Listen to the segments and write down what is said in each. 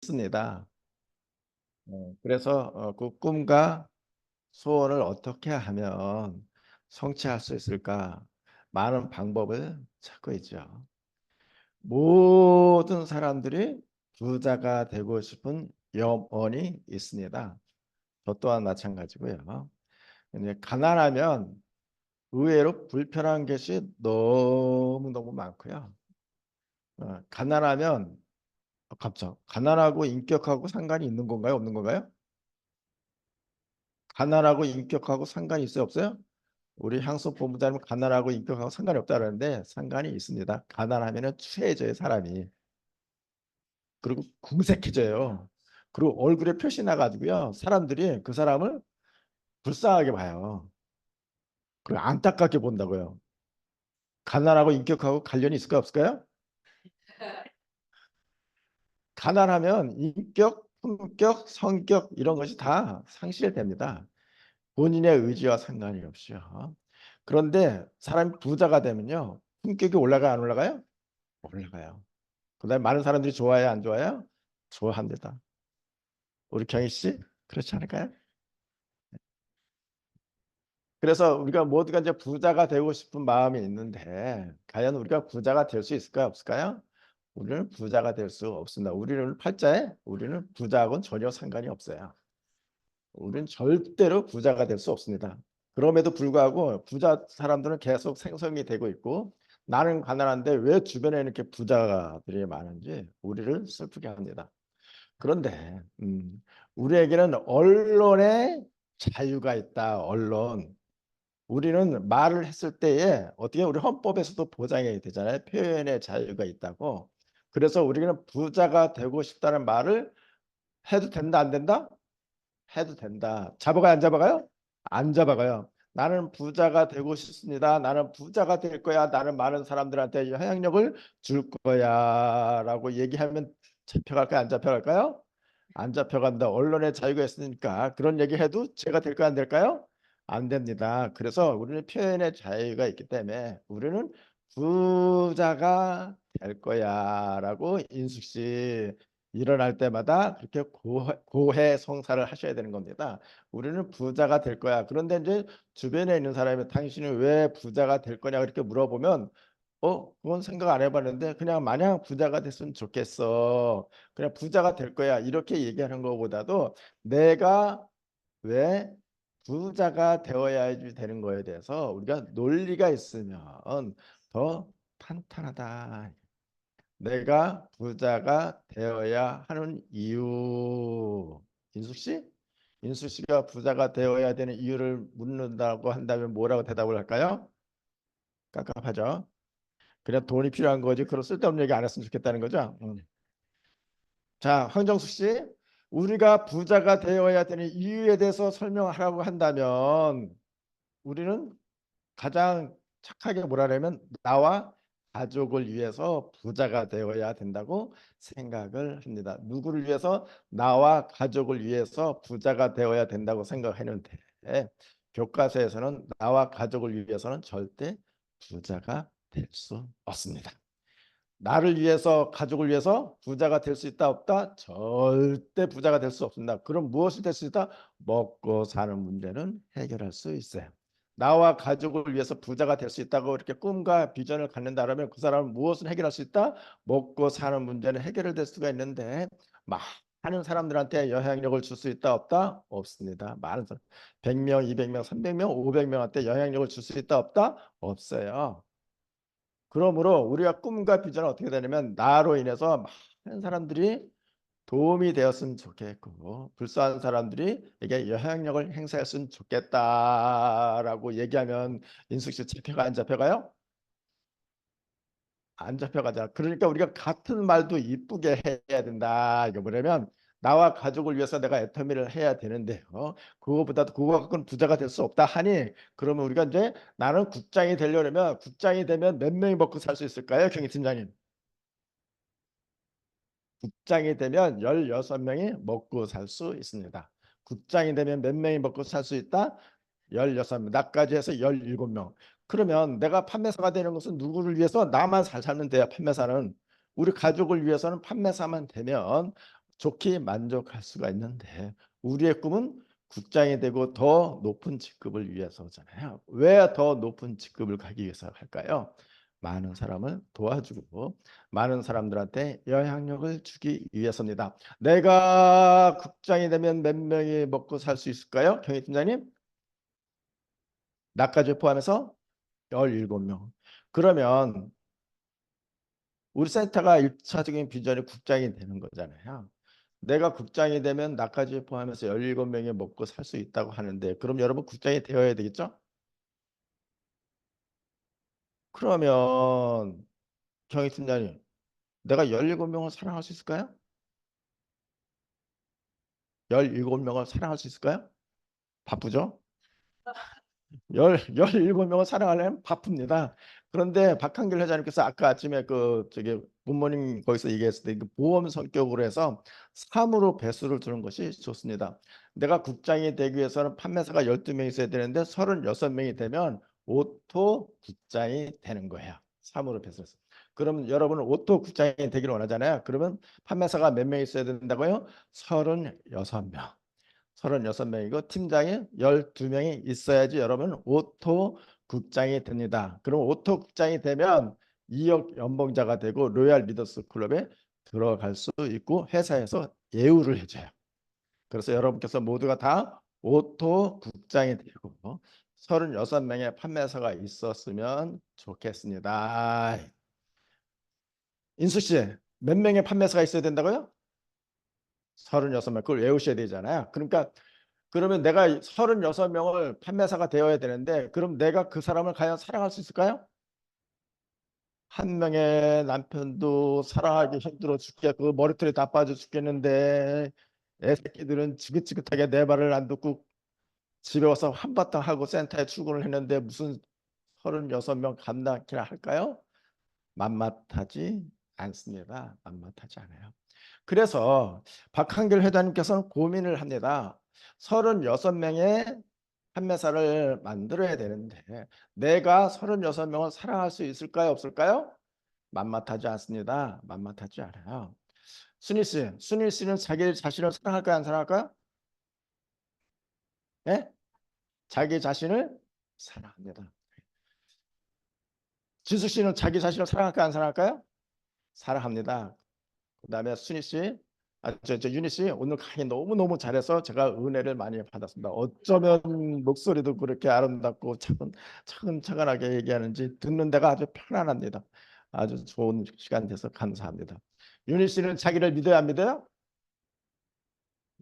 있습니다. 그래서 그 꿈과 소원을 어떻게 하면 성취할 수 있을까? 많은 방법을 찾고 있죠. 모든 사람들이 부자가 되고 싶은 염원이 있습니다. 저 또한 마찬가지고요. 근데 가난하면 의외로 불편한 것이 너무너무 많고요. 가난하면 가난하고 인격하고 상관이 있는 건가요? 없는 건가요? 가난하고 인격하고 상관이 있어요? 없어요? 우리 향수 본부장님 가난하고 인격하고 상관이 없다는데 상관이 있습니다. 가난하면은 추해져요, 사람이. 그리고 궁색해져요. 그리고 얼굴에 표시 나가지고요. 사람들이 그 사람을 불쌍하게 봐요. 그리고 안타깝게 본다고요. 가난하고 인격하고 관련이 있을까 없을까요? 가난하면 인격, 품격, 성격 이런 것이 다 상실됩니다. 본인의 의지와 상관이 없이요. 그런데 사람이 부자가 되면요. 품격이 올라가요, 안 올라가요? 올라가요. 그다음에 많은 사람들이 좋아해요, 안 좋아해요? 좋아합니다. 우리 경희 씨 그렇지 않을까요? 그래서 우리가 모두가 이제 부자가 되고 싶은 마음이 있는데 과연 우리가 부자가 될 수 있을까요, 없을까요? 우리는 부자가 될 수 없습니다. 우리는 팔자에 우리는 부자하고는 전혀 상관이 없어요. 우리는 절대로 부자가 될 수 없습니다. 그럼에도 불구하고 부자 사람들은 계속 생성이 되고 있고 나는 가난한데 왜 주변에 이렇게 부자들이 많은지 우리를 슬프게 합니다. 그런데 우리에게는 언론의 자유가 있다. 언론. 우리는 말을 했을 때에 어떻게 우리 헌법에서도 보장이 되잖아요. 표현의 자유가 있다고. 그래서 우리는 부자가 되고 싶다는 말을 해도 된다, 안 된다? 해도 된다. 잡아가요, 안 잡아가요? 안 잡아가요. 나는 부자가 되고 싶습니다. 나는 부자가 될 거야. 나는 많은 사람들한테 영향력을 줄 거야라고 얘기하면 잡혀갈까요? 안 잡혀갈까요? 안 잡혀간다. 언론의 자유가 있으니까 그런 얘기해도 제가 될까요? 안 될까요? 안 됩니다. 그래서 우리는 표현의 자유가 있기 때문에 우리는 부자가 될 거야라고 인숙 씨 일어날 때마다 그렇게 고해성사를 하셔야 되는 겁니다. 우리는 부자가 될 거야. 그런데 이제 주변에 있는 사람이 당신은 왜 부자가 될 거냐 그렇게 물어보면 그건 생각 안 해봤는데 그냥 마냥 부자가 됐으면 좋겠어. 그냥 부자가 될 거야. 이렇게 얘기하는 것보다도 내가 왜 부자가 되어야 되는 거에 대해서 우리가 논리가 있으면 더 탄탄하다. 내가 부자가 되어야 하는 이유. 인숙 씨? 인숙 씨가 부자가 되어야 되는 이유를 묻는다고 한다면 뭐라고 대답을 할까요? 깝깝하죠. 그냥 돈이 필요한 거지. 그런 쓸데없는 얘기 안 했으면 좋겠다는 거죠. 자, 황정숙 씨, 우리가 부자가 되어야 되는 이유에 대해서 설명하라고 한다면 우리는 가장 착하게 뭐라냐면 나와 가족을 위해서 부자가 되어야 된다고 생각을 합니다. 누구를 위해서? 나와 가족을 위해서 부자가 되어야 된다고 생각했는데 교과서에서는 나와 가족을 위해서는 절대 부자가 될 수 없습니다. 나를 위해서 가족을 위해서 부자가 될 수 있다 없다? 절대 부자가 될 수 없습니다. 그럼 무엇이 될 수 있다? 먹고 사는 문제는 해결할 수 있어요. 나와 가족을 위해서 부자가 될 수 있다고 이렇게 꿈과 비전을 갖는다면 그 사람은 무엇을 해결할 수 있다? 먹고 사는 문제는 해결될 수가 있는데 많은 사람들한테 영향력을 줄 수 있다 없다? 없습니다. 많은 사람 100명, 200명, 300명, 500명한테 영향력을 줄 수 있다 없다? 없어요. 그러므로 우리가 꿈과 비전은 어떻게 되냐면 나로 인해서 많은 사람들이 도움이 되었으면 좋겠고 불쌍한 사람들이 이게 영향력을 행사했으면 좋겠다라고 얘기하면 인숙 씨 잡혀가 안 잡혀가요? 안 잡혀가잖아. 그러니까 우리가 같은 말도 이쁘게 해야 된다. 이거 뭐냐면 나와 가족을 위해서 내가 애터미를 해야 되는데요. 그거보다도 그거 갖고는 부자가 될 수 없다 하니 그러면 우리가 이제 나는 국장이 되려면 국장이 되면 몇 명이 먹고 살 수 있을까요? 경희 팀장님. 국장이 되면 16명이 먹고 살 수 있습니다. 국장이 되면 몇 명이 먹고 살 수 있다? 16명. 나까지 해서 17명. 그러면 내가 판매사가 되는 것은 누구를 위해서? 나만 잘 살면 돼요. 판매사는. 우리 가족을 위해서는 판매사만 되면 좋게 만족할 수가 있는데 우리의 꿈은 국장이 되고 더 높은 직급을 위해서잖아요. 왜 더 높은 직급을 가기 위해서 할까요? 많은 사람을 도와주고 많은 사람들한테 영향력을 주기 위해서입니다. 내가 국장이 되면 몇 명이 먹고 살 수 있을까요? 경희팀장님? 나까지 포함해서 17명. 그러면 우리 센터가 1차적인 비전이 국장이 되는 거잖아요. 내가 국장이 되면 나까지 포함해서 17명이 먹고 살 수 있다고 하는데 그럼 여러분 국장이 되어야 되겠죠? 그러면 경희 팀장님 내가 17명을 사랑할 수 있을까요? 17명을 사랑할 수 있을까요? 바쁘죠? 17명을 사랑하려면 바쁩니다. 그런데 박한길 회장님께서 아까 아침에 그 저기 굿모닝 거기서 얘기했을 때 보험 성격으로 해서 3으로 배수를 두는 것이 좋습니다. 내가 국장이 되기 위해서는 판매사가 12명 있어야 되는데 36명이 되면 오토 국장이 되는 거예요. 3으로 배수해서. 그러면 여러분은 오토 국장이 되기를 원하잖아요. 그러면 판매사가 몇 명 있어야 된다고요? 36명. 36명이고 팀장이 12명이 있어야지 여러분 오토 국장이 됩니다. 그럼 오토 국장이 되면 2억 연봉자가 되고 로얄 리더스 클럽에 들어갈 수 있고 회사에서 예우를 해줘요. 그래서 여러분께서 모두가 다 오토 국장이 되고 36명의 판매사가 있었으면 좋겠습니다. 인수 씨, 몇 명의 판매사가 있어야 된다고요? 36명. 그걸 외우셔야 되잖아요. 그러니까 그러면 내가 36명을 판매사가 되어야 되는데 그럼 내가 그 사람을 과연 사랑할 수 있을까요? 한 명의 남편도 사랑하기 힘들어 죽게 그 머리털이 다 빠져 죽겠는데 애 새끼들은 지긋지긋하게 내 말을 안 듣고 집에 와서 한바탕 하고 센터에 출근을 했는데 무슨 36명 감당이나 할까요? 만만하지 않습니다. 만만하지 않아요. 그래서 박한길 회장님께서는 고민을 합니다. 36명의 판매사를 만들어야 되는데 내가 36명을 사랑할 수 있을까요? 없을까요? 만만하지 않습니다. 만만하지 않아요. 순희 씨는 자기 자신을 사랑할까요? 안 사랑할까요? 예? 자기 자신을 사랑합니다. 지수 씨는 자기 자신을 사랑할까요? 안 사랑할까요? 사랑합니다. 그다음에 순희 씨, 저 윤희 씨 오늘 강의 너무너무 잘해서 제가 은혜를 많이 받았습니다. 어쩌면 목소리도 그렇게 아름답고 차근차근하게 얘기하는지 듣는 데가 아주 편안합니다. 아주 좋은 시간 돼서 감사합니다. 윤희 씨는 자기를 믿어야 안 믿어요?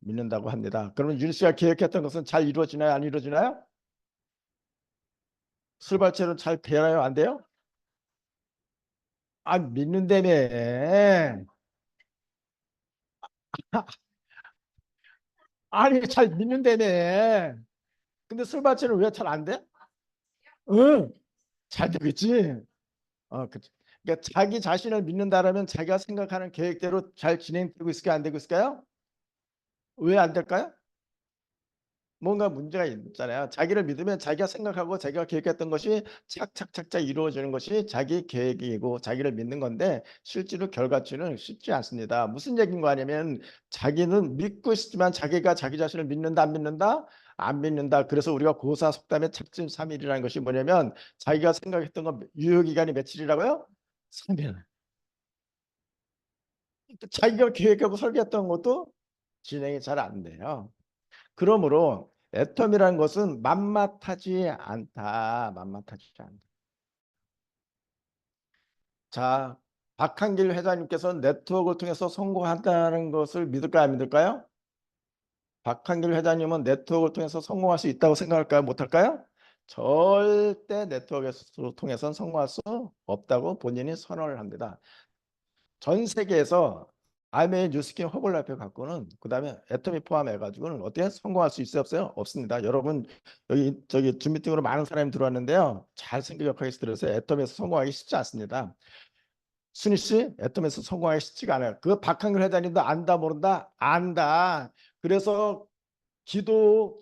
믿는다고 합니다. 그러면 윤희 씨가 계획했던 것은 잘 이루어지나요? 안 이루어지나요? 술발체는 잘 되나요? 안 돼요? 아, 믿는다며. 아니, 잘 믿는다며. 근데 술발체는 왜 잘 안 돼? 응, 잘 되겠지. 그치. 그러니까 자기 자신을 믿는다라면 자기가 생각하는 계획대로 잘 진행되고 있을까요? 안 되고 있을까요? 왜 안 될까요? 뭔가 문제가 있잖아요. 자기를 믿으면 자기가 생각하고 자기가 계획했던 것이 착착착착 이루어지는 것이 자기 계획이고 자기를 믿는 건데 실제로 결과치는 쉽지 않습니다. 무슨 얘기인 거 아니면 자기는 믿고 있지만 자기가 자기 자신을 믿는다 안 믿는다? 안 믿는다. 그래서 우리가 고사속담의 착증3일이라는 것이 뭐냐면 자기가 생각했던 거 유효기간이 며칠이라고요? 3일. 자기가 계획하고 설계했던 것도 진행이 잘 안 돼요. 그러므로 애텀이라는 것은 만만하지 않다. 만만하지 않다. 자, 박한길 회장님께서는 네트워크를 통해서 성공한다는 것을 믿을까요? 안 믿을까요? 박한길 회장님은 네트워크를 통해서 성공할 수 있다고 생각할까요? 못할까요? 절대 네트워크를 통해서는 성공할 수 없다고 본인이 선언을 합니다. 전 세계에서 아메이 뉴스킨 허블라이프 갖고는 그다음에 애터미 포함해 가지고는 어떻게 성공할 수 있어요? 없어요? 없습니다. 여러분 여기 저기 줌 미팅으로 많은 사람이 들어왔는데요. 잘 생각하게 들으세요. 애터미에서 성공하기 쉽지 않습니다. 순희 씨, 애터미에서 성공하기 쉽지가 않아요. 그 박한글 회장님도 안다 모른다 안다. 그래서 기도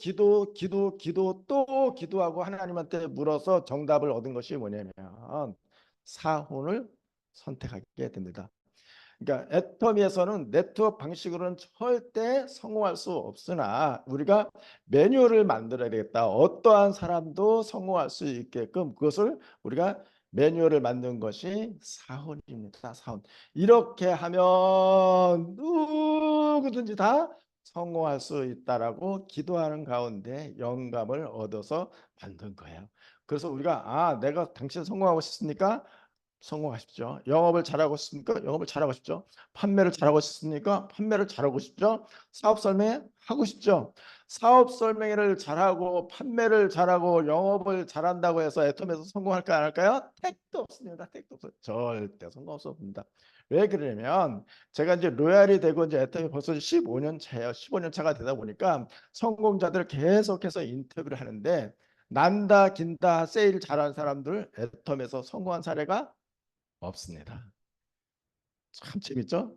또 기도하고 하나님한테 물어서 정답을 얻은 것이 뭐냐면 사혼을 선택하게 됩니다. 그러니까 애터미에서는 네트워크 방식으로는 절대 성공할 수 없으나 우리가 매뉴얼을 만들어야 되겠다. 어떠한 사람도 성공할 수 있게끔 그것을 우리가 매뉴얼을 만든 것이 사원입니다. 사원. 이렇게 하면 누구든지 다 성공할 수 있다라고 기도하는 가운데 영감을 얻어서 만든 거예요. 그래서 우리가 내가 당신 성공하고 싶으니까 성공하십시오. 영업을 잘하고 싶습니까? 영업을 잘하고 싶죠. 판매를 잘하고 싶습니까? 판매를 잘하고 싶죠. 사업 설명 하고 싶죠. 사업 설명회를 잘하고 판매를 잘하고 영업을 잘한다고 해서 애텀에서 성공할까 안 할까요? 택도 없습니다. 택도 없어요. 절대 성공 없습니다. 왜 그러냐면 제가 이제 로얄이 되고 이제 애텀이 벌써 15년 차예요. 15년 차가 되다 보니까 성공자들 계속해서 인터뷰를 하는데 난다 긴다 세일 잘하는 사람들 애텀에서 성공한 사례가 없습니다. 참 재밌죠?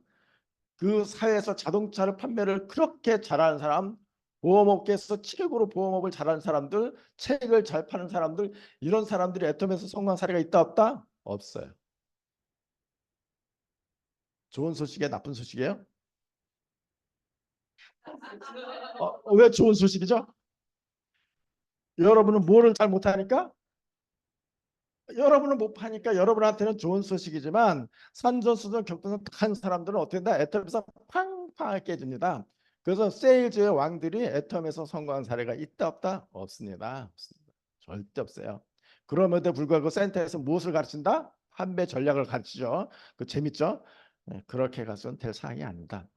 그 사회에서 자동차를 판매를 그렇게 잘하는 사람, 보험업계에서 최고로 보험업을 잘하는 사람들, 책을 잘 파는 사람들, 이런 사람들이 애텀에서 성공한 사례가 있다 없다? 없어요. 좋은 소식이에요? 나쁜 소식이에요? 왜 좋은 소식이죠? 여러분은 뭐를 잘 못하니까? 여러분은 못 파니까 여러분한테는 좋은 소식이지만 산전수전 겪는 한 사람들은 어떻게 된다? 애텀에서 팡팡 깨집니다. 그래서 세일즈의 왕들이 애텀에서 성공한 사례가 있다 없다? 없습니다. 없습니다. 절대 없어요. 그럼에도 불구하고 센터에서 무엇을 가르친다? 판매 전략을 가르치죠. 그 재밌죠? 네, 그렇게 가서는 될 사항이 아니다.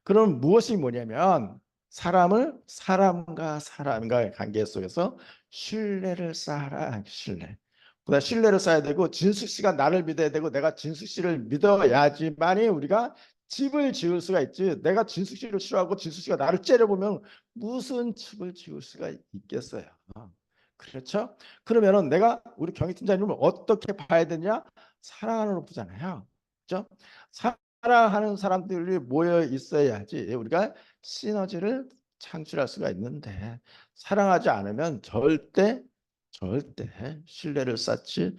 그럼 무엇이 뭐냐면 사람과 사람과의 관계 속에서 신뢰를 쌓아라. 신뢰. 그다음 신뢰를 쌓아야 되고 진숙 씨가 나를 믿어야 되고 내가 진숙 씨를 믿어야지만이 우리가 집을 지을 수가 있지. 내가 진숙 씨를 싫어하고 진숙 씨가 나를 째려보면 무슨 집을 지을 수가 있겠어요. 그렇죠? 그러면은 내가 우리 경희팀장님을 어떻게 봐야 되냐? 사랑으로 보잖아요. 그렇죠? 사랑하는 사람들이 모여 있어야지 우리가 시너지를 창출할 수가 있는데 사랑하지 않으면 절대 신뢰를 쌓지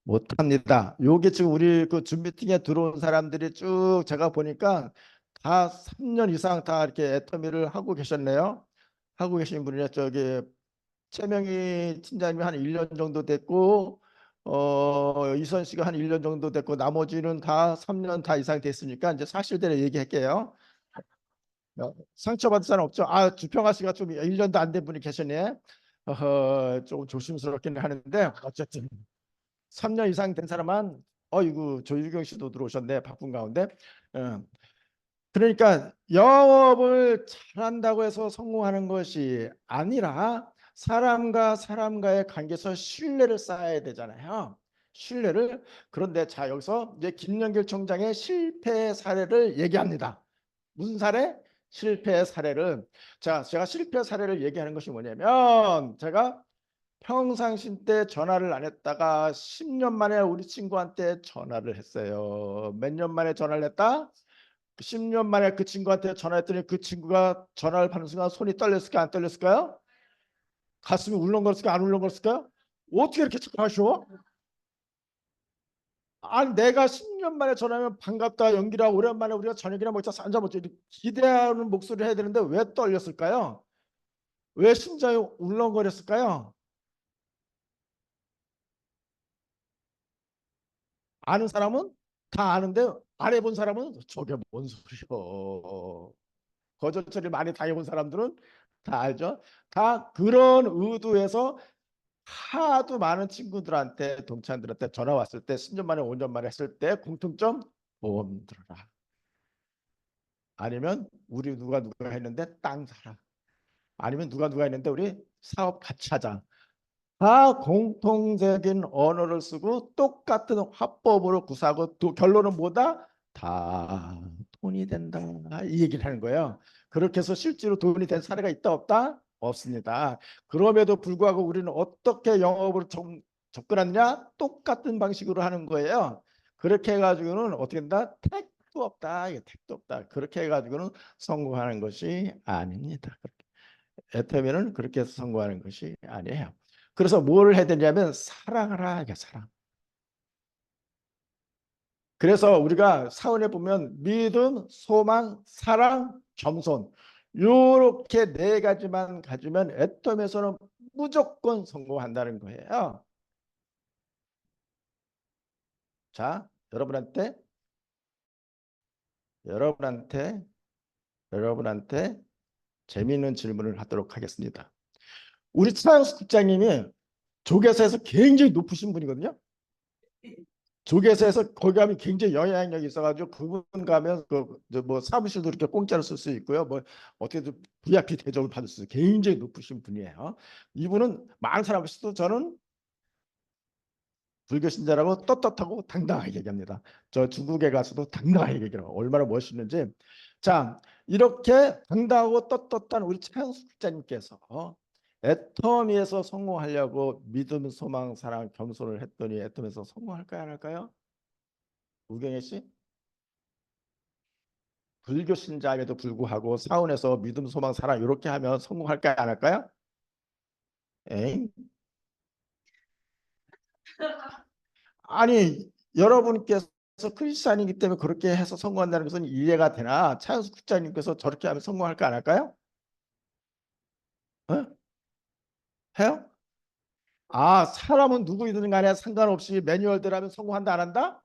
못합니다. 요게 지금 우리 그 줌 미팅에 들어온 사람들이 쭉 제가 보니까 다 3년 이상 다 이렇게 애터미를 하고 계셨네요. 하고 계신 분이 저기 최명희 팀장님이 한 1년 정도 됐고 이선 씨가 한 1년 정도 됐고 나머지는 다 3년 다 이상 됐으니까 이제 사실대로 얘기할게요. 상처받을 사람 없죠? 주평아 씨가 좀 1년도 안 된 분이 계시네. 조금 조심스럽긴 하는데 어쨌든 3년 이상 된 사람은 어이구 조유경 씨도 들어오셨네. 바쁜 가운데. 어, 그러니까 영업을 잘한다고 해서 성공하는 것이 아니라 사람과 사람과의 관계에서 신뢰를 쌓아야 되잖아요. 신뢰를. 그런데 자 여기서 이제 김연길 총장의 실패 사례를 얘기합니다. 무슨 사례? 실패 사례를. 자, 제가 실패 사례를 얘기하는 것이 뭐냐면 제가 평상시 때 전화를 안 했다가 10년 만에 우리 친구한테 전화를 했어요. 몇 년 만에 전화를 했다? 10년 만에 그 친구한테 전화했더니 그 친구가 전화를 받는 순간 손이 떨렸을까 안 떨렸을까요? 가슴이 울렁거렸을까 안 울렁거렸을까요? 어떻게 이렇게 착하셔? 아니 내가 10년 만에 전화하면 반갑다 연기라 오랜만에 우리가 저녁이나 먹자 앉아 먹자 이렇게 기대하는 목소리를 해야 되는데 왜 떨렸을까요? 왜 심장이 울렁거렸을까요? 아는 사람은 다 아는데 안 해본 사람은 저게 뭔 소리요? 거절 처리 많이 당해본 사람들은 다 알죠. 다 그런 의도에서 하도 많은 친구들한테 동창들한테 전화 왔을 때 10년 만에 5년 만에 했을 때 공통점 보험 들어라. 아니면 우리 누가 했는데 땅 사라. 아니면 누가 했는데 우리 사업 같이 하자. 다 공통적인 언어를 쓰고 똑같은 화법으로 구사하고 또 결론은 뭐다? 다 돈이 된다. 이 얘기를 하는 거예요. 그렇게 해서 실제로 돈이 된 사례가 있다 없다? 없습니다. 그럼에도 불구하고 우리는 어떻게 영업으로 접근하느냐? 똑같은 방식으로 하는 거예요. 그렇게 해가지고는 어떻게 된다? 택도 없다. 이게 택도 없다. 그렇게 해가지고는 성공하는 것이 아닙니다. 애터미는 그렇게 해서 성공하는 것이 아니에요. 그래서 뭘 해야 되냐면 사랑하라 이게 사랑. 그래서 우리가 사원에 보면 믿음, 소망, 사랑, 겸손 요렇게 네 가지만 가지면 애텀에서는 무조건 성공한다는 거예요. 자, 여러분한테 여러분한테 재미있는 질문을 하도록 하겠습니다. 우리 차영수 국장님이 조계사에서 굉장히 높으신 분이거든요. 조계사에서 거기 가면 굉장히 영향력이 있어가지고 그분 가면 그뭐 사무실도 이렇게 공짜로 쓸 수 있고요. 뭐 어떻게든 VIP 대접을 받을 수 있어요. 굉장히 높으신 분이에요. 이분은 많은 사람들도 저는 불교 신자라고 떳떳하고 당당하게 얘기합니다. 저 중국에 가서도 당당하게 얘기해요. 얼마나 멋있는지. 자, 이렇게 당당하고 떳떳한 우리 차영수 국장님께서 애터미에서 성공하려고 믿음, 소망, 사랑, 겸손을 했더니 애터미에서 성공할까요, 안 할까요? 우경혜 씨? 불교 신자임에도 불구하고 사원에서 믿음, 소망, 사랑 이렇게 하면 성공할까요, 안 할까요? 에이? 아니, 여러분께서 크리스찬이기 때문에 그렇게 해서 성공한다는 것은 이해가 되나? 차영수 국장님께서 저렇게 하면 성공할까, 안 할까요? 어? 해요? 아, 사람은 누구이든 간에 상관없이 매뉴얼대로 하면 성공한다, 안 한다?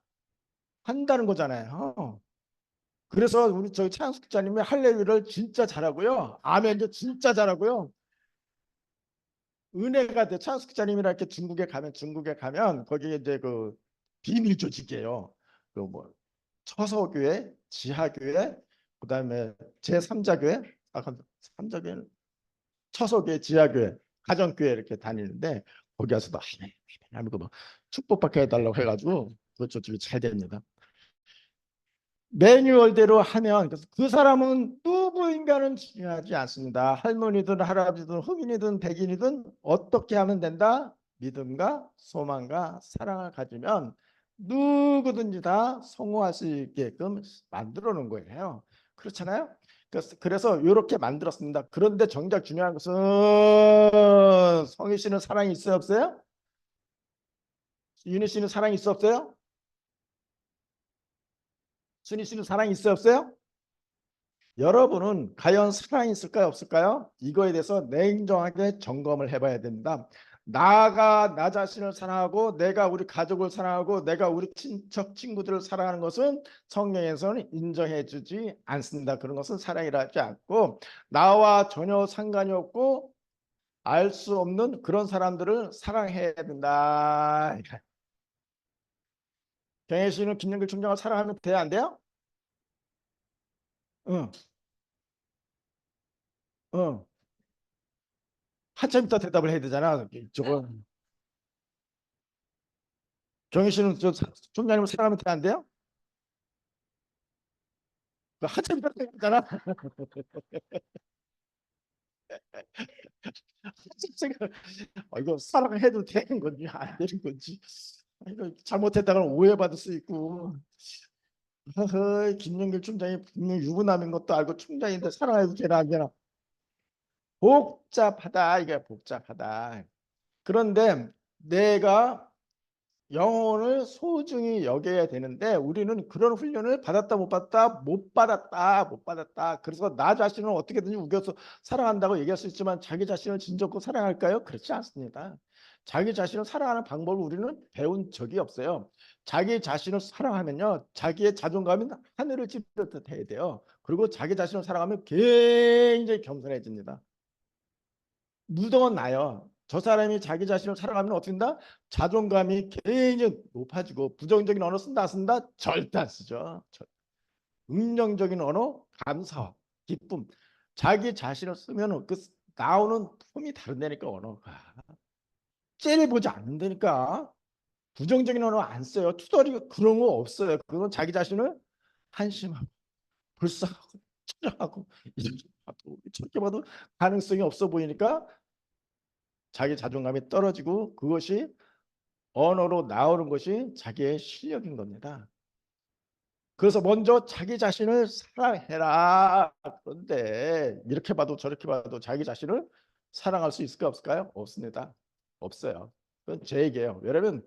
한다는 거잖아요. 그래서 우리 저희 차영숙 기자님이 할렐루야를 진짜 잘하고요. 아멘도 진짜 잘하고요. 은혜가 돼. 차영숙 기자님이랑 이렇게 중국에 가면 거기에 이제 그 비밀 조직이에요. 그 뭐 처서교회, 지하교회, 그다음에 제3자 교회, 아, 3자 교회는 처서교회, 지하교회, 가정교회 이렇게 다니는데 거기 가서도 아멘, 아멘 하고 뭐 축복받게 해달라고 해가지고 그 조직이 잘 됩니다. 매뉴얼대로 하면 그 사람은 누구인가는 중요하지 않습니다. 할머니든 할아버지든 흑인이든 백인이든 어떻게 하면 된다? 믿음과 소망과 사랑을 가지면 누구든지 다 성공할 수 있게끔 만들어 놓은 거예요. 그렇잖아요? 그래서 이렇게 만들었습니다. 그런데 정작 중요한 것은 성희 씨는 사랑이 있어요, 없어요? 윤희 씨는 사랑이 있어, 없어요? 순희 씨는 사랑이 있어, 없어요? 여러분은 과연 사랑이 있을까요, 없을까요? 이거에 대해서 냉정하게 점검을 해봐야 됩니다. 나가 나 자신을 사랑하고 내가 우리 가족을 사랑하고 내가 우리 친척 친구들을 사랑하는 것은 성경에서는 인정해주지 않습니다. 그런 것은 사랑이라 하지 않고 나와 전혀 상관이 없고 알 수 없는 그런 사람들을 사랑해야 된다. 경혜 씨는 김영길 총장을 사랑하면 돼야 안 돼요? 응, 응. 한참 있다 대답을 해야 되잖아. 저거 정희 씨는 저 총장님을 사랑하면 돼, 안 돼요? 그 한참 있다 했잖아. 이거 사랑해도 되는 건지 안 되는 건지. 이거 잘못했다가 오해받을 수 있고. 김영길 총장이 분명 유부남인 것도 알고 총장인데 사랑해도 되나 안 되나. 복잡하다. 이게 복잡하다. 그런데 내가 영혼을 소중히 여겨야 되는데 우리는 그런 훈련을 받았다 못 받았다 못 받았다 못 받았다. 그래서 나 자신을 어떻게든지 우겨서 사랑한다고 얘기할 수 있지만 자기 자신을 진정으로 사랑할까요? 그렇지 않습니다. 자기 자신을 사랑하는 방법을 우리는 배운 적이 없어요. 자기 자신을 사랑하면요 자기의 자존감이 하늘을 찌르듯 해야 돼요. 그리고 자기 자신을 사랑하면 굉장히 겸손해집니다. 무덤은 나요. 저 사람이 자기 자신을 사랑하면 어떻게 된다? 자존감이 굉장히 높아지고 부정적인 언어 쓴다 안 쓴다? 절대 안 쓰죠. 긍정적인 언어, 감사, 기쁨. 자기 자신을 쓰면 그 나오는 폼이 다른다니까 언어가. 째려보지 않는다니까. 부정적인 언어 안 써요. 투덜이고 그런 거 없어요. 그건 자기 자신을 한심하고 불쌍하고 처량하고 이렇게 봐도 가능성이 없어 보이니까 자기 자존감이 떨어지고 그것이 언어로 나오는 것이 자기의 실력인 겁니다. 그래서 먼저 자기 자신을 사랑해라. 그런데 이렇게 봐도 저렇게 봐도 자기 자신을 사랑할 수 있을까 없을까요? 없습니다. 없어요. 그건 제 얘기예요. 왜냐하면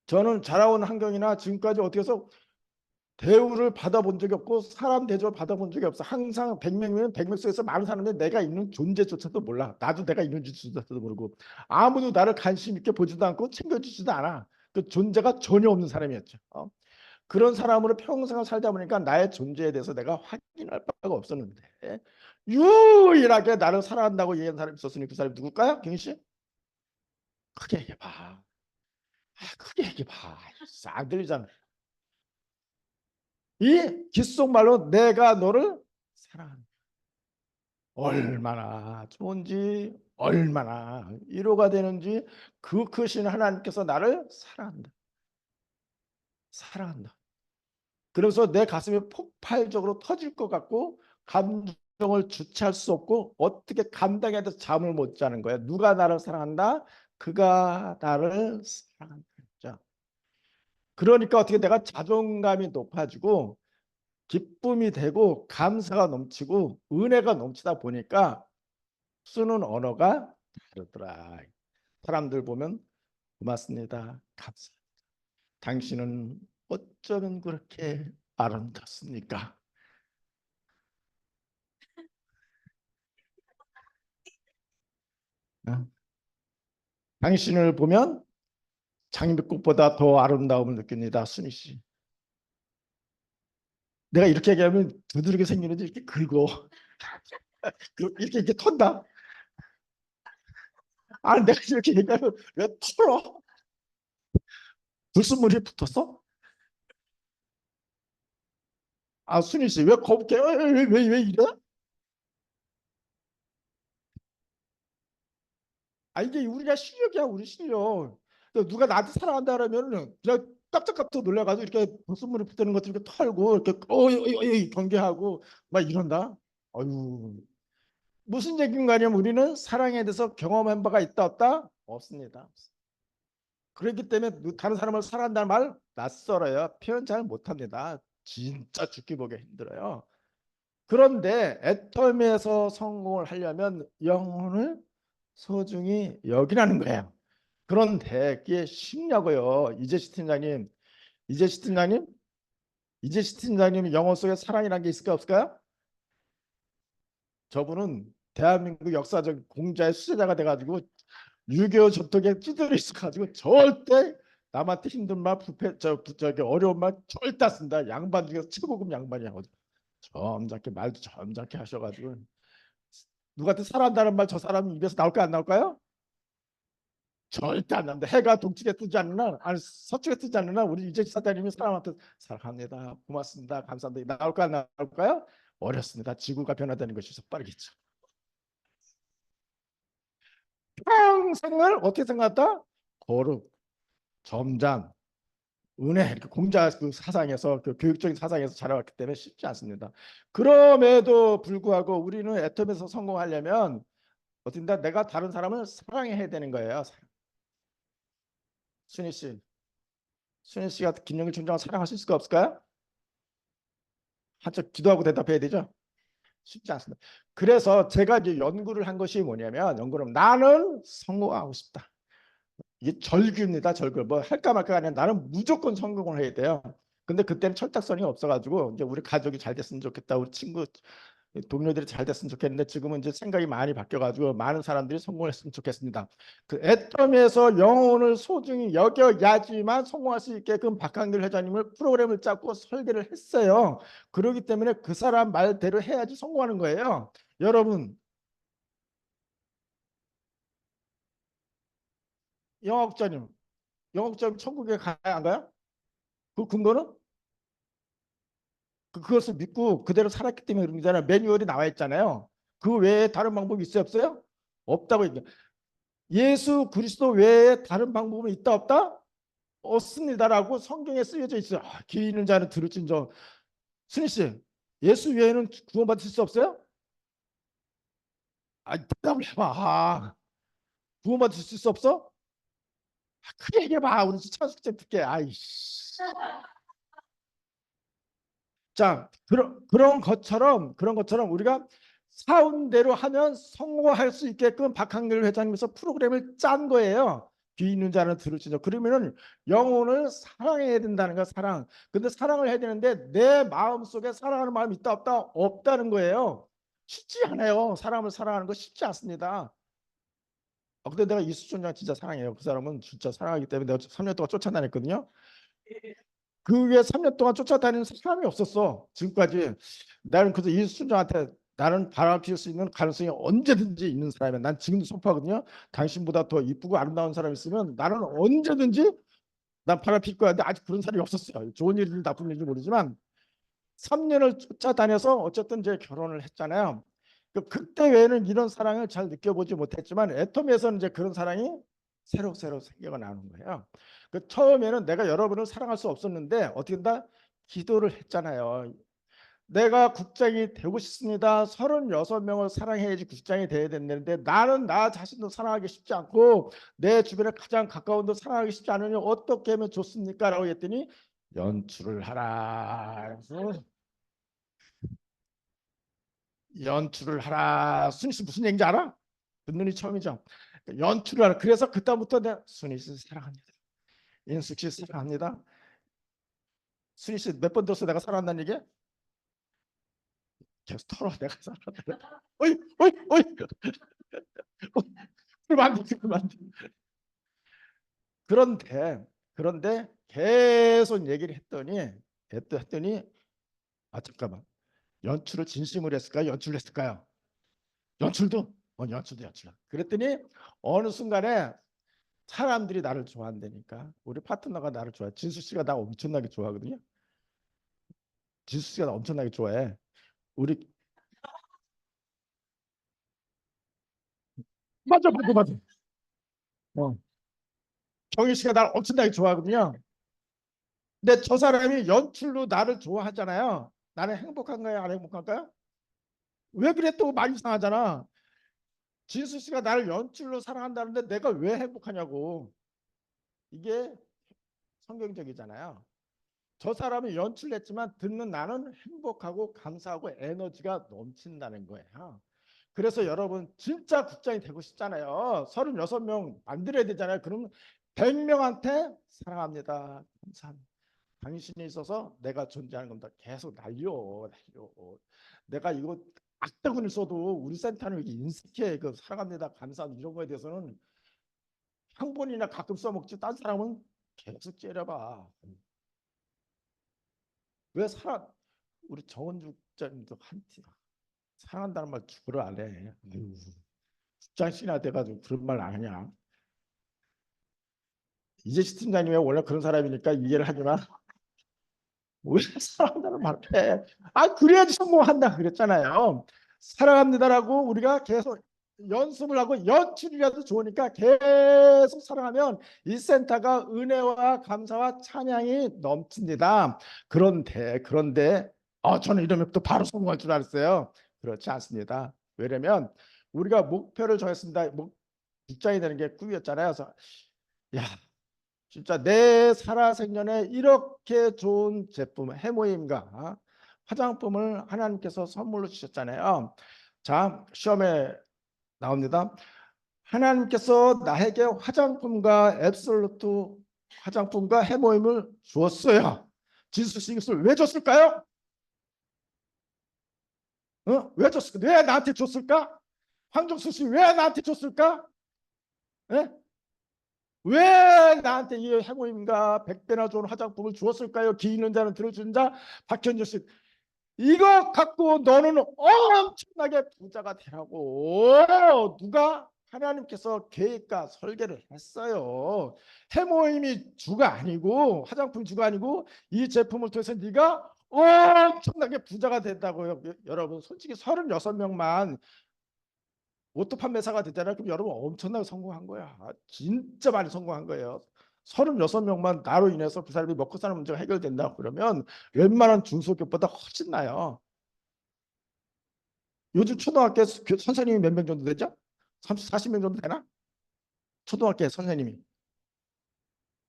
저는 자라온 환경이나 지금까지 어떻게 해서 대우를 받아본 적이 없고 사람 대접을 받아본 적이 없어. 항상 100명이면 100명 속에서 많은 사람들이 내가 있는 존재조차도 몰라. 나도 내가 있는지조차도 모르고 아무도 나를 관심 있게 보지도 않고 챙겨주지도 않아. 그 존재가 전혀 없는 사람이었죠. 그런 사람으로 평생을 살다 보니까 나의 존재에 대해서 내가 확인할 바가 없었는데 유일하게 나를 사랑한다고 얘기한 사람이 있었으니 그 사람이 누굴까요? 경희 씨? 크게 얘기해봐. 크게 얘기해봐. 안 들리잖아. 이 귓속말로 내가 너를 사랑한다. 얼마나 좋은지 얼마나 위로가 되는지 그 크신 하나님께서 나를 사랑한다. 사랑한다. 그래서 내 가슴이 폭발적으로 터질 것 같고 감정을 주체할 수 없고 어떻게 감당해야 돼서 잠을 못 자는 거야. 누가 나를 사랑한다? 그가 나를 사랑한다. 그러니까 어떻게 내가 자존감이 높아지고 기쁨이 되고 감사가 넘치고 은혜가 넘치다 보니까 쓰는 언어가 다르더라. 사람들 보면 고맙습니다. 감사. 당신은 어쩌면 그렇게 아름답습니까? 어? 당신을 보면 장미꽃보다 더 아름다움을 느낍니다. 순희 씨. 내가 이렇게 얘기하면 두드러기 생기는지 이렇게 긁어. 이렇게 턴다. 아, 내가 이렇게 얘기하면 왜 털어? 불순물이 붙었어? 아, 순희 씨, 왜 거북해? 왜 이래? 아, 이게 우리가 실력이야, 우리 실력. 누가 나한테 사랑한다 그러면 그냥 깜짝깜짝 놀라가지고 이렇게 불순물이 붙는 것들 이렇게 털고 이렇게 경계하고 막 이런다. 아유, 무슨 얘기인가 하냐면 우리는 사랑에 대해서 경험한 바가 있다 없다? 없습니다. 그렇기 때문에 다른 사람을 사랑한다는 말 낯설어요. 표현 잘 못합니다. 진짜 죽기 보기 힘들어요. 그런데 애터미에서 성공을 하려면 영혼을 소중히 여기라는 거예요. 그런데 그게 쉽냐고요. 이재시 팀장님, 이재시 팀장님, 이재시 팀장님 영혼 속에 사랑이라는 게 있을까 없을까요? 저분은 대한민국 역사적 공자의 수제자가 돼가지고 6.25 전통에 찌들어 있어가지고 절대 남한테 힘든 말, 저기 어려운 말 절대 쓴다. 양반 중에서 최고급 양반이야. 점잖게 말도 점잖게 하셔가지고 누구한테 사랑한다는 말 저 사람 입에서 나올까 안 나올까요? 절대 안 나옵니다. 해가 동쪽에 뜨지 않는 날, 아니 서쪽에 뜨지 않는 날 우리 이재 사장님이 사람한테 사랑합니다, 고맙습니다, 감사합니다 나올까 안 나올까요? 어렵습니다. 지구가 변화되는 것이 빠르겠죠. 평생을 어떻게 생각했다? 거룩, 점잖, 은혜 이렇게 공자 그 사상에서 그 교육적인 사상에서 자라왔기 때문에 쉽지 않습니다. 그럼에도 불구하고 우리는 애텀에서 성공하려면 어딘가 내가 다른 사람을 사랑해야 되는 거예요. 순희 씨, 순희 씨가 김영일 총장을 사랑할 수 있을까 없을까요? 한쪽 기도하고 대답해야 되죠. 쉽지 않습니다. 그래서 제가 이제 연구를 한 것이 뭐냐면 연구는 나는 성공하고 싶다. 이게 절규입니다. 절규. 뭐 할까 말까 아니라 나는 무조건 성공을 해야 돼요. 근데 그때는 철딱선이 없어가지고 이제 우리 가족이 잘 됐으면 좋겠다. 우리 친구 동료들이 잘 됐으면 좋겠는데 지금은 이제 생각이 많이 바뀌어가지고 많은 사람들이 성공했으면 좋겠습니다. 그 애텀에서 영혼을 소중히 여겨야지만 성공할 수 있게끔 박한길 회장님을 프로그램을 짜고 설계를 했어요. 그렇기 때문에 그 사람 말대로 해야지 성공하는 거예요. 여러분, 영업자님, 영업자님 천국에 가야 안 가요? 그 근거는 그것을 믿고 그대로 살았기 때문에 그런 거잖아요. 매뉴얼이 나와 있잖아요. 그 외에 다른 방법이 있어요, 없어요? 없다고 얘기해요. 예수 그리스도 외에 다른 방법은 있다 없다? 없습니다라고 성경에 쓰여져 있어요. 귀 있는 자는 들을진저. 순희 씨, 예수 외에는 구원받을 수 없어요? 대답을 해봐. 구원받을 수 없어? 크게 얘기해봐. 우리 찬숙제 듣게. 아이씨. 자, 그런 것처럼 우리가 사운대로 하면 성공할 수 있게끔 박한길 회장님께서 프로그램을 짠 거예요. 귀 있는 자는 들을지니라. 그러면은 영혼을 사랑해야 된다는 거야, 사랑. 근데 사랑을 해야 되는데 내 마음속에 사랑하는 마음이 있다 없다? 없다는 거예요. 쉽지 않아요. 사람을 사랑하는 거 쉽지 않습니다. 근데 내가 이수천장 진짜 사랑해요. 그 사람은 진짜 사랑하기 때문에 내가 3년 동안 쫓아다녔거든요. 그 위에 3년 동안 쫓아다니는 사람이 없었어. 지금까지. 나는 그래서 이수천장한테 나는 바람 피울 수 있는 가능성이 언제든지 있는 사람이야. 난 지금도 선포하거든요. 당신보다 더 이쁘고 아름다운 사람 있으면 나는 언제든지 난 바람 필 거야. 근데 아직 그런 사람이 없었어요. 좋은 일인지 나쁜 일인지 모르지만 3년을 쫓아다녀서 어쨌든 이제 결혼을 했잖아요. 그때 외에는 이런 사랑을 잘 느껴보지 못했지만 애터미에서는 이제 그런 사랑이 새록새록 생겨가 나는 거예요. 처음에는 내가 여러분을 사랑할 수 없었는데 어떻게 된다? 기도를 했잖아요. 내가 국장이 되고 싶습니다. 36명을 사랑해야지 국장이 돼야 된다는데 나는 나 자신도 사랑하기 쉽지 않고 내 주변에 가장 가까운 데 사랑하기 쉽지 않으니 어떻게 하면 좋습니까? 라고 했더니 연출을 하라. 연출을 하라. 순희 씨 무슨 얘기인지 알아? 듣는 이 처음이죠. 연출을 하라. 그래서 그다음부터 내가 순희 씨 사랑합니다. 인숙 씨 사랑합니다. 순희 씨 몇 번 들었어 내가 사랑한다는 얘기? 계속 털어 내가 사랑한다. 어이 어이 어이. 그러면 안 돼. 그러면 안 돼. 그런데 계속 얘기를 했더니 아 잠깐만 연출을 진심으로 했을까요? 연출을 했을까요? 연출도 연출. 그랬더니 어느 순간에 사람들이 나를 좋아한다니까. 우리 파트너가 나를 좋아해. 진수 씨가 나 엄청나게 좋아하거든요. 진수 씨가 나 엄청나게 좋아해. 우리 맞아. 어. 정희 씨가 나를 엄청나게 좋아하거든요. 근데 저 사람이 연출로 나를 좋아하잖아요. 나는 행복한가요? 안 행복할까요? 왜 그래 또 많이 이상하잖아. 진수 씨가 나를 연출로 사랑한다는데 내가 왜 행복하냐고. 이게 성경적이잖아요. 저 사람이 연출했지만 듣는 나는 행복하고 감사하고 에너지가 넘친다는 거예요. 그래서 여러분 진짜 국장이 되고 싶잖아요. 36명 만들어야 되잖아요. 그러면 100명한테 사랑합니다. 감사합니다. 당신이 있어서 내가 존재하는 겁니다. 계속 날려. 내가 이거 악다군을 써도 우리 센터는 이렇게 인식해. 그 사랑합니다. 감사합니다. 이런 거에 대해서는 한 번이나 가끔 써먹지. 딴 사람은 계속 째려봐. 왜 사랑 우리 정원주 국장님도 한티 사랑한다는 말 죽으러 안 해. 국장씨나 돼가지고 그런 말 안 하냐. 이재식 팀장님이 원래 그런 사람이니까 이해를 하지만 왜 사랑한다는 말을 해. 그래야지 성공한다 그랬잖아요. 사랑합니다라고 우리가 계속 연습을 하고 연출이라도 좋으니까 계속 사랑하면 이 센터가 은혜와 감사와 찬양이 넘칩니다. 그런데 저는 이러면 또 바로 성공할 줄 알았어요. 그렇지 않습니다. 왜냐면 우리가 목표를 정했습니다. 직장이 되는 게 꿈이었잖아요. 그래서 야 진짜 내 살아생전에 이렇게 좋은 제품 해모임과 화장품을 하나님께서 선물로 주셨잖아요. 자 시험에 나옵니다. 하나님께서 나에게 화장품과 앱솔루트 화장품과 해모임을 주었어요. 지수 씨 이것을 왜 줬을까요? 왜 줬을까? 왜 나한테 줬을까? 황정수 씨 왜 나한테 줬을까? 예? 왜 나한테 이 해모임과 100배나 좋은 화장품을 주었을까요? 기 있는 자는 들어주는 자. 박현주 씨 이거 갖고 너는 엄청나게 부자가 되라고 누가 하나님께서 계획과 설계를 했어요. 해모임이 주가 아니고 화장품 주가 아니고 이 제품을 통해서 네가 엄청나게 부자가 된다고요. 여러분 솔직히 36명만 오토 판매사가 됐잖아요. 그럼 여러분 엄청나게 성공한 거야. 진짜 많이 성공한 거예요. 36명만 나로 인해서 그 사람이 먹고 사는 문제가 해결된다 그러면 웬만한 중소기업보다 훨씬 나요. 요즘 초등학교 선생님이 몇 명 정도 되죠? 30, 40명 정도 되나? 초등학교 선생님이.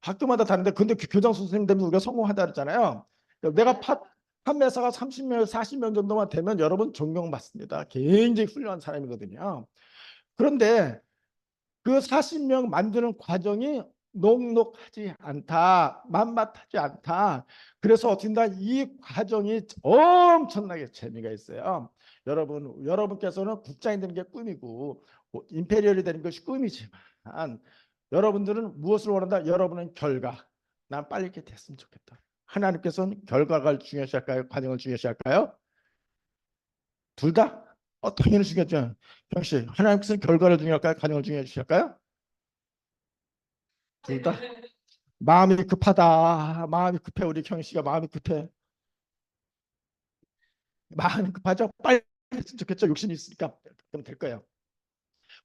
학교마다 다른데 근데 교장 선생님 되면 우리가 성공하다 그랬잖아요. 내가 판매사가 30명, 40명 정도만 되면 여러분 존경받습니다. 굉장히 훌륭한 사람이거든요. 그런데 그 40명 만드는 과정이 녹록하지 않다, 만만하지 않다. 그래서 어떻게나 이 과정이 엄청나게 재미가 있어요. 여러분께서는 국장이 되는 게 꿈이고 임페리얼이 되는 것이 꿈이지만 여러분들은 무엇을 원한다? 여러분은 결과. 난 빨리 이렇게 됐으면 좋겠다. 하나님께서는 결과가 중요시할까요? 과정을 중요시할까요? 둘 다? 당연히 중요하죠. 형씨, 하나님께서는 결과를 중요할까요? 과정을 중요시할까요? 둘 다? 마음이 급하다. 마음이 급해. 우리 형씨가 마음이 급해. 마음이 급하죠? 빨리 했으면 좋겠죠. 욕심이 있으니까. 그럼 될 거예요.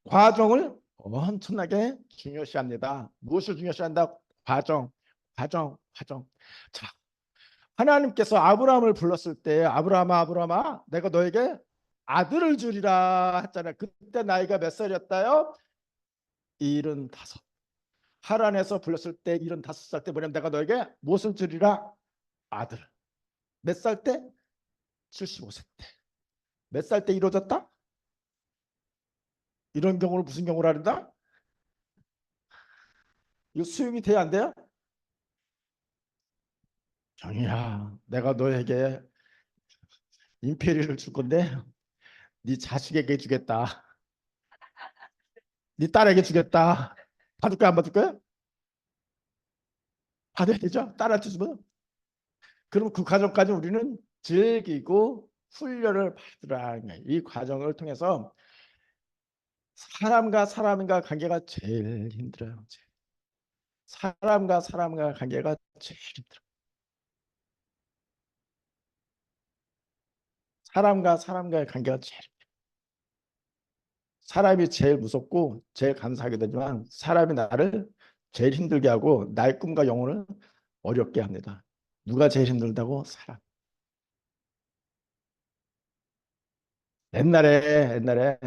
과정을 엄청나게 중요시합니다. 무엇을 중요시한다? 과정, 과정. 자, 하나님께서 아브라함을 불렀을 때 아브라함아, 아브라함아, 내가 너에게 아들을 주리라 했잖아요. 그때 나이가 몇 살이었다요? 75. 하란에서 불렀을 때 75살 때 뭐냐면 내가 너에게 무엇을 주리라? 아들. 몇 살 때? 75세 때. 몇 살 때 이루어졌다? 이런 경우를 무슨 경우를 하는다? 이거 수용이 돼야 안 돼요? 정이야, 내가 너에게 임페리를 줄 건데 네 자식에게 주겠다. 네 딸에게 주겠다. 받을 거야, 안 받을 거야? 받아야 되죠. 딸한테 주면. 그럼 그 과정까지 우리는 즐기고 훈련을 받으라는 거예요. 이 과정을 통해서 사람과 사람과 관계가 제일 힘들어요. 사람과 사람과 관계가 제일 힘들어요. 사람과 사람과의 관계가 제일 힘들어요. 사람이 제일 무섭고 제일 감사하게 되지만 사람이 나를 제일 힘들게 하고 나의 꿈과 영혼을 어렵게 합니다. 누가 제일 힘들다고? 사람. 옛날에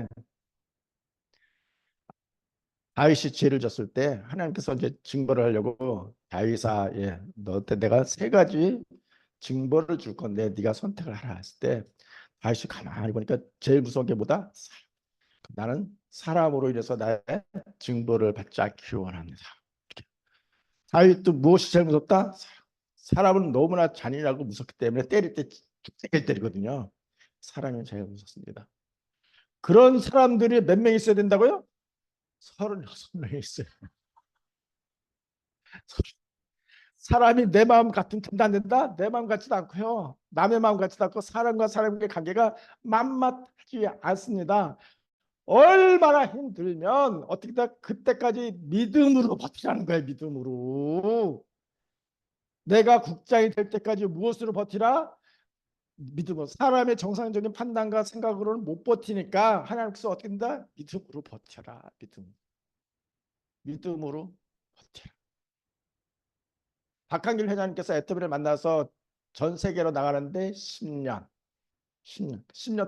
다윗이 죄를 졌을 때 하나님께서 이제 증거를 하려고 다윗아, 예, 너한테 내가 세 가지 증거를 줄 건데 네가 선택을 하라 했을 때 다윗이 가만히 보니까 제일 무서운 게 뭐다? 나는 사람으로 인해서 나의 증거를 받지 않기 원합니다. 다윗도 무엇이 제일 무섭다? 사람은 너무나 잔인하고 무섭기 때문에 때릴 때 죽게 때리거든요. 사람이 제일 무섭습니다. 그런 사람들이 몇 명 있어야 된다고요? 36명이 있어요. 사람이 내 마음 같은 틈도 안 된다? 내 마음 같지도 않고요. 남의 마음 같지도 않고 사람과 사람의 관계가 만만하지 않습니다. 얼마나 힘들면 어떻게든 그때까지 믿음으로 버티라는 거예요. 믿음으로. 내가 국장이 될 때까지 무엇으로 버티라? 믿음으로. 사람의 정상적인 판단과 생각으로는 못 버티니까 하나님께서 어떻게 된다? 믿음으로 버텨라. 믿음으로 버텨라. 박한길 회장님께서 애터비를 만나서 전 세계로 나가는데 10년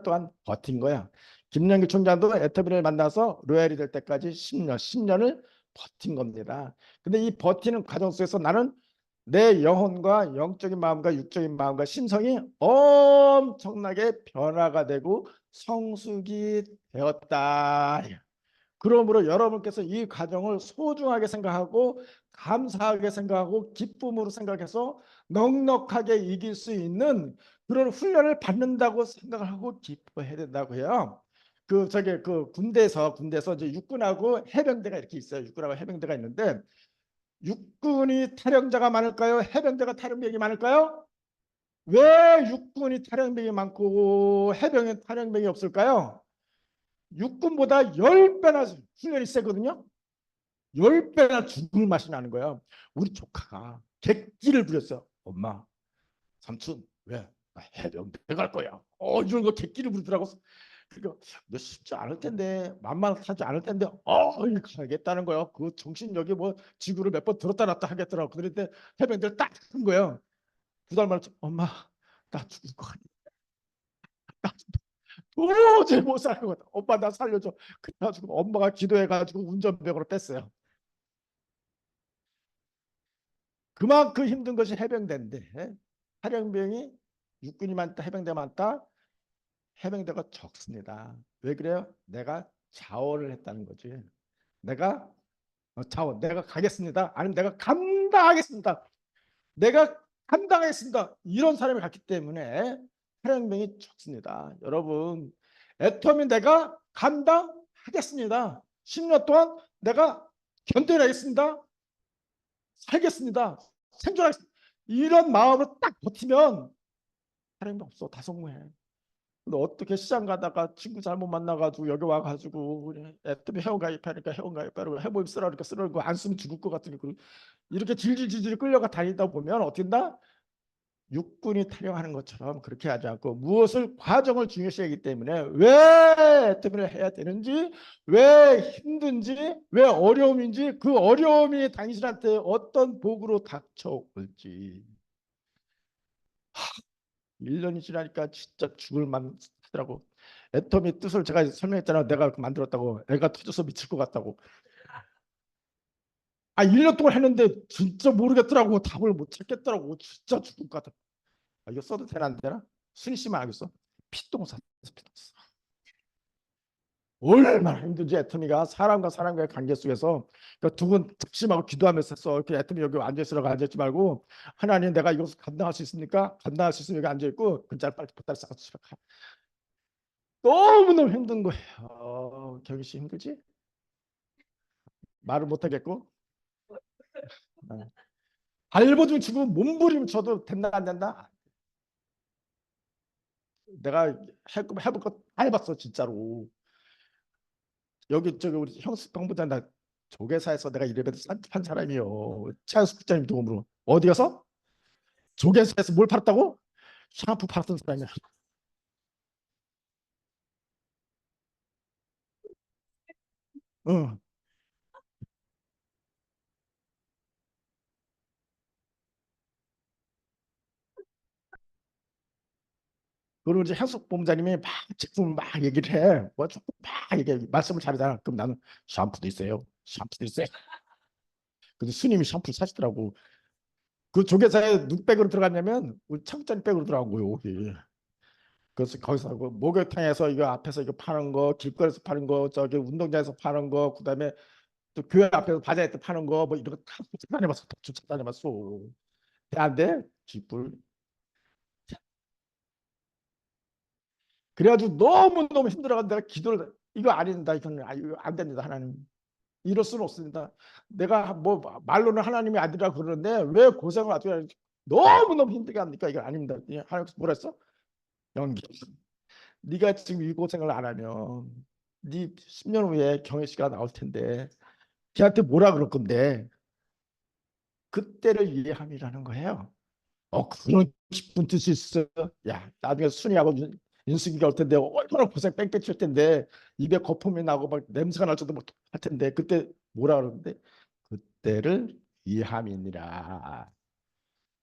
동안 버틴 거야. 김영기 총장도 애터비를 만나서 로얄이 될 때까지 10년을 버틴 겁니다. 근데 이 버티는 과정 속에서 나는 내 영혼과 영적인 마음과 육적인 마음과 심성이 엄청나게 변화가 되고 성숙이 되었다. 그러므로 여러분께서 이 과정을 소중하게 생각하고 감사하게 생각하고 기쁨으로 생각해서 넉넉하게 이길 수 있는 그런 훈련을 받는다고 생각을 하고 기뻐해야 된다고요. 그 군대에서 이제 육군하고 해병대가 이렇게 있어요. 육군하고 해병대가 있는데 육군이 탈영자가 많을까요? 해병대가 탈영병이 많을까요? 왜 육군이 탈영병이 많고 해병에 탈영병이 없을까요? 육군보다 10배나 훈련이 세거든요. 10배나 죽을 맛이 나는 거야. 우리 조카가 객기를 부렸어. 엄마, 삼촌, 왜? 나 해병대 갈 거야. 이런 거 객기를 부르더라고. 그러니까 너 쉽지 않을 텐데, 만만하지 않을 텐데, 가겠다는 거야. 그 정신력이 뭐 지구를 몇 번 들었다 놨다 하겠더라고. 그런데 해병대를 딱 한 거예요. 2달 만에 엄마, 나 죽을 거 아니야. 나 도저히 못 살 것 같아. 오빠 나 살려줘. 그래가지고 엄마가 기도해가지고 운전병으로 뺐어요. 그만큼 힘든 것이 해병대인데 해병병이 육군이 많다 해병대 많다 해병대가 적습니다. 왜 그래요? 내가 자원을 했다는 거지. 내가 자원 내가 가겠습니다. 아니면 내가 감당하겠습니다. 내가 감당하겠습니다. 이런 사람이 갔기 때문에 태양명이 적습니다. 여러분, 애터미 내가 감당하겠습니다. 10년 동안 내가 견뎌내겠습니다. 살겠습니다. 생존하겠습니다. 이런 마음으로 딱 버티면 사람이 없어. 다 성공해. 근데 어떻게 시장 가다가 친구 잘못 만나가지고 여기 와가지고 애터미 회원가입하니까 회원가입하라고 해보임 쓰라니까 쓰라고 안 쓰면 죽을 것 같으니까 이렇게 질질질질 끌려가 다니다 보면 어떻게 된다? 육군이 타령하는 것처럼 그렇게 하지 않고 무엇을 과정을 중요시하기 때문에 왜 애터미를 해야 되는지, 왜 힘든지, 왜 어려움인지, 그 어려움이 당신한테 어떤 복으로 닥쳐올지. 1년이 지나니까 진짜 죽을 만 하더라고. 애터미 뜻을 제가 설명했잖아. 내가 만들었다고. 애가 터져서 미칠 것 같다고. 1년 동안 했는데 진짜 모르겠더라고. 답을 못 찾겠더라고. 진짜 죽을 것 같아. 이거 써도 되나 안 되나? 순희 씨만 알겠어. 피똥사. 얼마나 힘든지 애터미가 사람과 사람과의 관계 속에서 두분 작심하고 기도하면서 했어. 이렇게 애터미 여기 앉아있으라고 앉아있지 말고 하나님 내가 이것을 감당할 수 있습니까? 감당할 수 있으면 여기 앉아있고 글자를 빨리 보따리 싸서 집에 가. 너무너무 힘든 거예요. 경희 씨 힘들지? 말을 못하겠고 발버둥 치고 몸부림 쳐도 된다 안 된다? 내가 해볼 거 다 해봤어 진짜로. 여기 저기 우리 형수 방부자 나 조계사에서 내가 이래봬도 한 사람이요. 차은수 국장님 도움으로 어디 가서 조계사에서 뭘 팔았다고? 샴푸 팔았던 사람이야. 어. 그리고 이제 현숙 본부장님이 막 제품을 막 얘기를 해. 뭐 조금 막 얘기 말씀을 잘하잖아. 그럼 나는 샴푸도 있어요. 샴푸도 있어요. 근데 스님이 샴푸를 사시더라고. 그 조계사에 누구 백으로 들어갔냐면 우리 창장 백으로 들어간 거요. 여기. 그래서 거기서 그 목욕탕에서 이거 앞에서 이거 파는 거, 길거리에서 파는 거, 저기 운동장에서 파는 거, 그다음에 또 교회 앞에서 바자회 때 파는 거, 뭐 이런 거 다 쫓아다녀봤어. 다 쫓아다녀봤어. 안 돼? 쥐뿔. 그래가지고 너무너무 힘들어가지고 내가 기도를 이거 아닙니다. 이거 안 됩니다. 하나님. 이럴 수는 없습니다. 내가 뭐 말로는 하나님이 아들이라 그러는데 왜 고생을 아주 너무너무 힘들게 합니까? 이거 아닙니다. 하나님께서 뭐라 했어? 연기. 네가 지금 이 고생을 안 하면 네 10년 후에 경혜 씨가 나올 텐데 걔한테 뭐라 그럴 건데 그때를 이해함이라는 거예요. 그런 기쁜 뜻이 있어. 야, 나중에 순이하고 윤숙이가 올 텐데 얼마나 고생 뺑뺑 칠 텐데 입에 거품이 나고 막 냄새가 날 정도 할 텐데 그때 뭐라 그러는데 그때를 이해함이니라.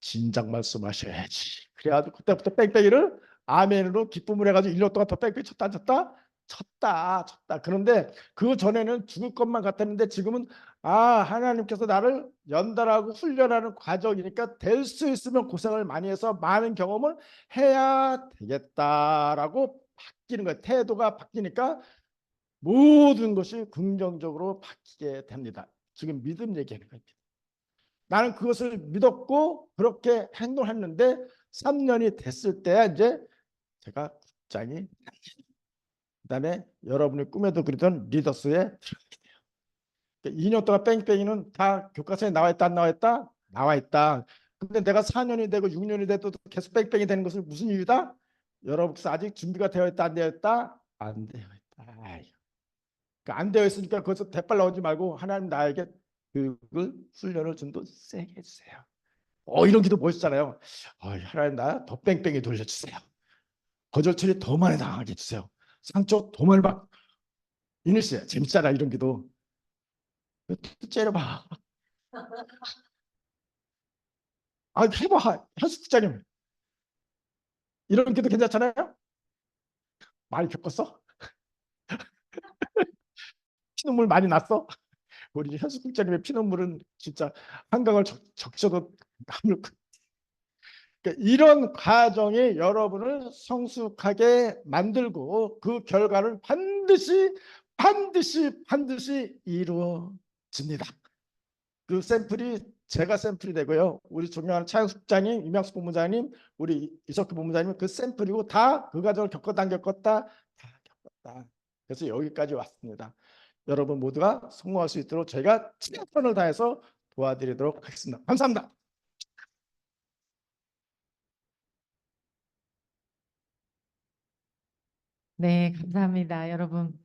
진작 말씀하셔야지. 그래가지고 그때부터 뺑뺑이를 아멘으로 기쁨을 해가지고 1년 동안 더 뺑뺑이 쳤다 안 쳤다? 쳤다. 그런데 그 전에는 죽을 것만 같았는데 지금은 하나님께서 나를 연달하고 훈련하는 과정이니까 될 수 있으면 고생을 많이 해서 많은 경험을 해야 되겠다라고 바뀌는 거예요. 태도가 바뀌니까 모든 것이 긍정적으로 바뀌게 됩니다. 지금 믿음 얘기하는 거예요. 나는 그것을 믿었고 그렇게 행동했는데 3년이 됐을 때 이제 제가 국장이 그다음에 여러분이 꿈에도 그리던 리더스에 들어가게 돼요. 2년 동안 뺑뺑이는 다 교과서에 나와 있다 안 나와 있다? 나와 있다. 근데 내가 4년이 되고 6년이 돼도 계속 뺑뺑이 되는 것은 무슨 이유다? 여러분께서 아직 준비가 되어 있다 안 되어 있다? 안 되어 있다. 그러니까 안 되어 있으니까 거기서 대빨 나오지 말고 하나님 나에게 그걸 훈련을 좀 더 세게 해주세요. 이런 기도 멋있잖아요. 하나님 나 더 뺑뺑이 돌려주세요. 거절 처리 더 많이 당하게 해주세요. 상처 더 많이 받. 이늘 씨 재밌잖아 이런 기도. 또 째려봐. 해봐. 현숙자님 이런 기도 괜찮잖아요. 많이 겪었어? 피눈물 많이 났어? 우리 현숙자님의 피눈물은 진짜 한강을 적셔도 남을. 그러니까 이런 과정이 여러분을 성숙하게 만들고 그 결과를 반드시 반드시 이루어집니다. 그 샘플이 제가 샘플이 되고요. 우리 존경하는 차영숙 국장님, 이명숙 본부장님, 우리 이석규 본부장님 그 샘플이고 다 그 과정을 겪었다 안 겪었다 다 겪었다. 그래서 여기까지 왔습니다. 여러분 모두가 성공할 수 있도록 제가 최선을 다해서 도와드리도록 하겠습니다. 감사합니다. 네, 감사합니다, 여러분.